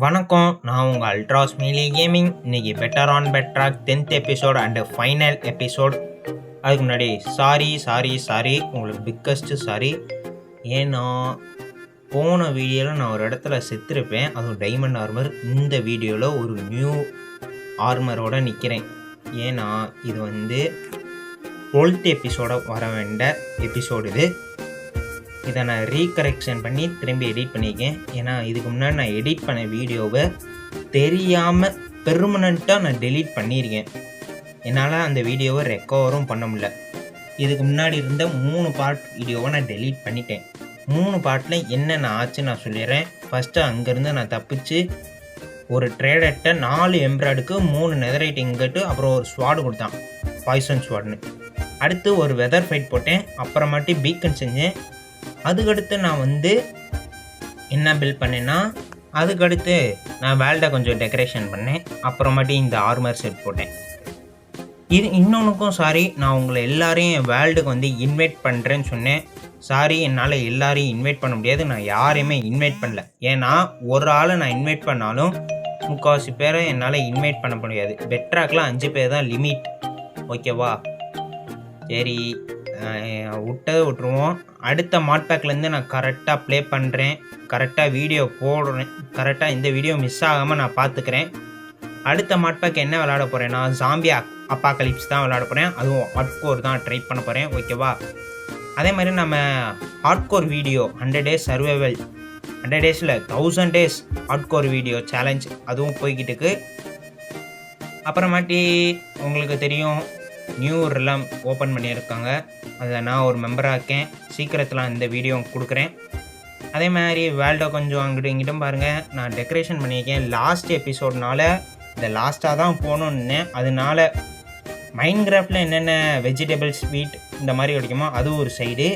வணக்கம், நான் உங்கள் அல்ட்ராஸ் மீலி கேமிங். இன்றைக்கி better on Petrarch 10th episode and final episode. அதுக்கு முன்னாடி சாரி உங்களுக்கு பிக்கஸ்ட்டு சாரி. ஏன்னா போன வீடியோவில் நான் ஒரு இடத்துல செத்துருப்பேன், அதுவும் டைமண்ட் ஆர்மர். இந்த வீடியோவில் ஒரு நியூ ஆர்மரோடு நிற்கிறேன். ஏன்னா இது 12th எபிசோட வர வேண்டிய எபிசோடு இது. இதை நான் ரீகரெக்ஷன் பண்ணி திரும்பி எடிட் பண்ணியிருக்கேன். ஏன்னா இதுக்கு முன்னாடி நான் எடிட் பண்ண வீடியோவை தெரியாமல் பெர்மனண்ட்டாக நான் டெலீட் பண்ணியிருக்கேன். என்னால் அந்த வீடியோவை ரெக்கவரும் பண்ண முடியல. இதுக்கு முன்னாடி இருந்த 3 பார்ட் வீடியோவை நான் டெலீட் பண்ணிட்டேன். 3 பார்ட்டில் என்னென்ன ஆச்சுன்னு நான் சொல்லிடுறேன். ஃபஸ்ட்டு அங்கேருந்து நான் தப்பிச்சு ஒரு ட்ரேடர்கிட்ட 4 எம்ப்ராய்டுக்கு 3 நெதரைட் இங்கட்டு அப்புறம் ஒரு ஸ்வாடு கொடுத்தான், பாய்சன் ஸ்வாடுன்னு. அடுத்து ஒரு வெதர் ஃபைட் போட்டேன், அப்புறமாட்டி பீக்கன் செஞ்சேன். அதுக்கடுத்து நான் என்ன பில்ட் பண்ணேன்னா, அதுக்கடுத்து நான் வேல்டை கொஞ்சம் டெக்கரேஷன் பண்ணேன், அப்புறமாட்டி இந்த ஆர்மர் செட் போட்டேன். இது இன்னொன்றுக்கும் சாரி, நான் உங்களை எல்லாரையும் என் வேல்டுக்கு இன்வைட் பண்ணுறேன்னு சொன்னேன். சாரி, என்னால் எல்லாரையும் இன்வைட் பண்ண முடியாது. நான் யாரையுமே இன்வைட் பண்ணல. ஏன்னா ஒரு ஆளை நான் இன்வைட் பண்ணாலும் 3/4 பேரை என்னால் இன்வைட் பண்ண முடியாது. பெட்ராக்லாம் 5 பேர் தான் லிமிட், ஓகேவா? சரி, விட்டுருவோம். அடுத்த மாட்பேக்லேருந்து நான் கரெக்டாக ப்ளே பண்ணுறேன், கரெக்டாக வீடியோ போடுறேன், கரெக்டாக இந்த வீடியோ மிஸ் ஆகாமல் நான் பார்த்துக்கிறேன். அடுத்த மாட்பேக் என்ன விளையாட போகிறேன்னா, ஜாம்பி அப்பாக்கலிப்ஸ் தான் விளையாட போகிறேன். அதுவும் ஹார்ட்கோர் தான் ட்ரை பண்ண போகிறேன், ஓகேவா? அதே மாதிரி நம்ம hardcore video 100 days survival, 100 daysல 1000 days hardcore video challenge, அதுவும் போய்கிட்டுருக்கு. அப்புறமாட்டி உங்களுக்கு தெரியும், நியூ ரிலம் ஓப்பன் பண்ணியிருக்காங்க. அதில் நான் ஒரு மெம்பராக இருக்கேன். சீக்கிரத்தில் இந்த வீடியோ கொடுக்குறேன். அதே மாதிரி வேல்டை கொஞ்சம் அங்கிட்டு இங்கிட்டும் பாருங்கள், நான் டெக்கரேஷன் பண்ணியிருக்கேன். லாஸ்ட் எபிசோட்னால இந்த லாஸ்ட்டாக தான் போகணுன்னு, அதனால மைன்கிராஃப்டில் என்னென்ன வெஜிடபிள்ஸ் வீட் இந்த மாதிரி கிடைக்குமோ அது ஒரு சைடு,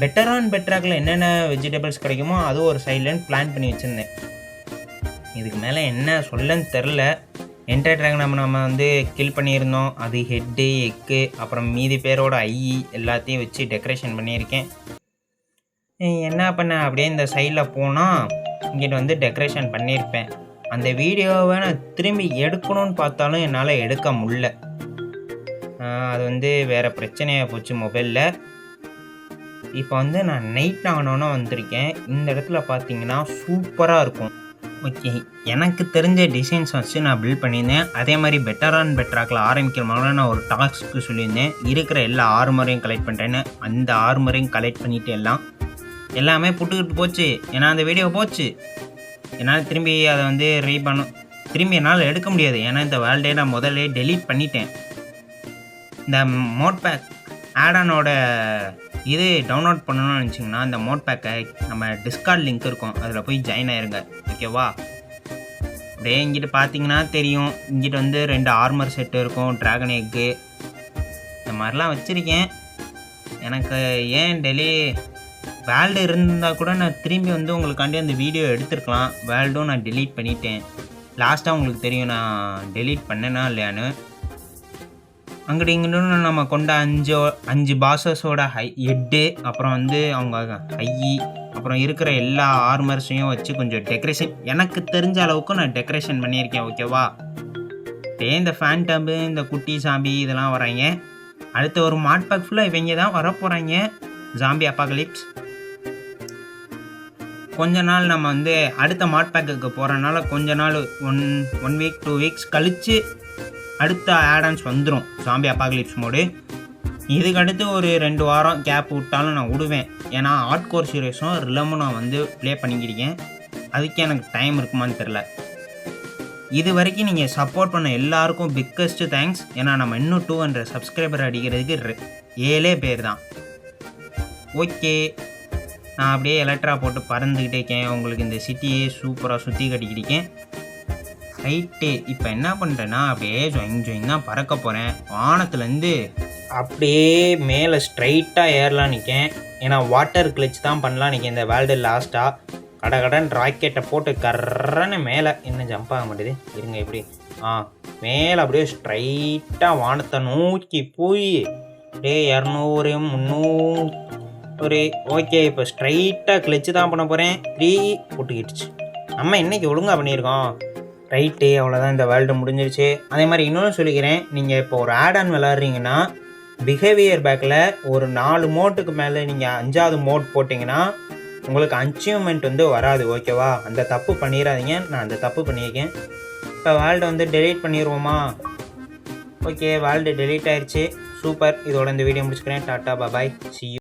பெட்டர் ஆன் பெட்ராக்கில் என்னென்ன வெஜிடபிள்ஸ் கிடைக்குமோ அது ஒரு சைடுலன்னு பிளான் பண்ணி வச்சுருந்தேன். இதுக்கு மேலே என்ன சொல்லன்னு தெரில. என்டர் ட்ராகன் நம்ம கில் பண்ணியிருந்தோம், அது ஹெட்டு எக்கு அப்புறம் மீதி பேரோட எல்லாத்தையும் வச்சு டெக்கரேஷன் பண்ணியிருக்கேன். என்ன பண்ண, அப்படியே இந்த சைடில் போனால் இங்கிட்ட டெக்கரேஷன் பண்ணியிருப்பேன். அந்த வீடியோவை நான் திரும்பி எடுக்கணும்னு பார்த்தாலும் என்னால் எடுக்க முடியல. அது வேறு பிரச்சனையாக போச்சு மொபைலில். இப்போ நான் நைட் ஆனோன்னு வந்திருக்கேன். இந்த இடத்துல பார்த்தீங்கன்னா சூப்பராக இருக்கும். ஓகே, எனக்கு தெரிஞ்ச டிசைன்ஸ் வச்சு நான் பில்ட் பண்ணியிருந்தேன். அதே மாதிரி பெட்டர் ஆன் பெட்ராக்கில் ஆரம்பிக்கிற மாதிரி நான் ஒரு டாஸ்க்கு சொல்லியிருந்தேன், இருக்கிற எல்லா ஆர்மரையும் கலெக்ட் பண்ணுறேன்னு. அந்த ஆர்மரையும் கலெக்ட் பண்ணிவிட்டு எல்லாமே புட்டுக்கிட்டு போச்சு. ஏன்னா அந்த வீடியோ போச்சு. என்னால் திரும்பி அதை திரும்பி என்னால் எடுக்க முடியாது. ஏன்னா இந்த வேல்டே நான் முதல்ல டெலீட் பண்ணிட்டேன். இந்த மோட் பேக் ஆடானோட இது டவுன்லோட் பண்ணணும்னு நினச்சிங்கன்னா, இந்த மோட் பேக்கை நம்ம டிஸ்கார்ட் லிங்க் இருக்கும், அதில் போய் ஜாயின் ஆயிருங்க, ஓகேவா? அப்படியே இங்கிட்ட பார்த்தீங்கன்னா தெரியும், இங்கிட்ட 2 ஆர்மர் செட்டு இருக்கும், ட்ராகன் எக்கு இந்த மாதிரிலாம் வச்சுருக்கேன். எனக்கு ஏன் வேல்டு இருந்தால் கூட நான் திரும்பி உங்களுக்காண்டி அந்த வீடியோ எடுத்துருக்கலாம். வேல்டும் நான் டெலீட் பண்ணிட்டேன். லாஸ்ட்டாக உங்களுக்கு தெரியும் நான் டெலீட் பண்ணேனா இல்லையான்னு. அங்கிட்ட இங்கிட்டு நம்ம கொண்ட 5 பாஸஸோட ஹெட்டு, அப்புறம் அவங்க அப்புறம் இருக்கிற எல்லா ஆர்மர்ஸையும் வச்சு கொஞ்சம் டெக்கரேஷன் எனக்கு தெரிஞ்ச அளவுக்கு நான் டெக்கரேஷன் பண்ணியிருக்கேன், ஓகேவா? இந்த ஃபேண்டம்பு, இந்த குட்டி சாம்பி இதெல்லாம் வராங்க. அடுத்த ஒரு மாட்பேக் ஃபுல்லாக இவங்க தான் வரப்போகிறாங்க, ஜாம்பி அப்பாகலிப்ஸ். கொஞ்ச நாள் நம்ம அடுத்த மாட்பேக்குக்கு போகிறனால கொஞ்ச நாள் 1 வீக் 2 வீக்ஸ் கழித்து அடுத்த ஆடான்ஸ் வந்துடும், ஜாம்பி அப்பாகலிப்ஸ் மோடு. இதுக்கு அடுத்து ஒரு 2 வாரம் கேப் விட்டாலும் நான் விடுவேன். ஏன்னா ஹார்ட்கோர் சீரியஸும் ரிலமும் நான் ப்ளே பண்ணிக்கிருக்கேன். அதுக்கே எனக்கு டைம் இருக்குமான்னு தெரில. இது வரைக்கும் நீங்கள் சப்போர்ட் பண்ண எல்லாருக்கும் பிக்கஸ்ட்டு தேங்க்ஸ். ஏன்னா நம்ம இன்னும் 200 சப்ஸ்கிரைபர் அடிக்கிறதுக்கு 7 பேர் தான். ஓகே, நான் அப்படியே எலக்ட்ரா போட்டு பறந்துக்கிட்டே இருக்கேன். உங்களுக்கு இந்த சிட்டியே சூப்பராக சுற்றி கட்டிக்கிட்டேன். ரைட்டு, இப்போ என்ன பண்ணுறேன்னா அப்படியே ஜொயின் தான் பறக்க போகிறேன். வானத்துலேருந்து அப்படியே மேலே ஸ்ட்ரைட்டாக ஏறலாம் நிற்கேன். ஏன்னா வாட்டர் கிளச் தான் பண்ணலாம் நிற்கேன். இந்த வேர்ல்டு லாஸ்ட்டாக கடன் ராக்கெட்டை போட்டு கர்றன்னு மேலே இன்னும் ஜம்ப் ஆக மாட்டேது. இருங்க இப்படி மேலே அப்படியே ஸ்ட்ரைட்டாக வானத்தை நோக்கி போய் அப்படியே 200 300 ஓகே. இப்போ ஸ்ட்ரைட்டாக கிளச்சு தான் பண்ண போகிறேன். 3 போட்டுக்கிடுச்சு. நம்ம இன்றைக்கி ஒழுங்காக பண்ணியிருக்கோம். ரைட்டு, அவ்வளோதான், இந்த வேர்ல்டு முடிஞ்சிருச்சு. அதே மாதிரி இன்னொன்று சொல்லிக்கிறேன், நீங்கள் இப்போ ஒரு ஆட் ஆன் விளாட்றீங்கன்னா பிஹேவியர் பேக்கில் ஒரு 4 மோட்டுக்கு மேலே நீங்கள் 5வது மோட் போட்டிங்கன்னா உங்களுக்கு அச்சீவ்மெண்ட் வந்து வராது. ஓகேவா? அந்த தப்பு பண்ணிடாதீங்க. நான் அந்த தப்பு பண்ணியிருக்கேன். இப்போ வேர்ல்டு வந்து டெலீட் பண்ணிடுவோமா? ஓகே, வேர்ல்டு டெலீட் ஆயிடுச்சு. சூப்பர். இதோட இந்த வீடியோ முடிச்சுக்கிறேன். Tata bye, see you.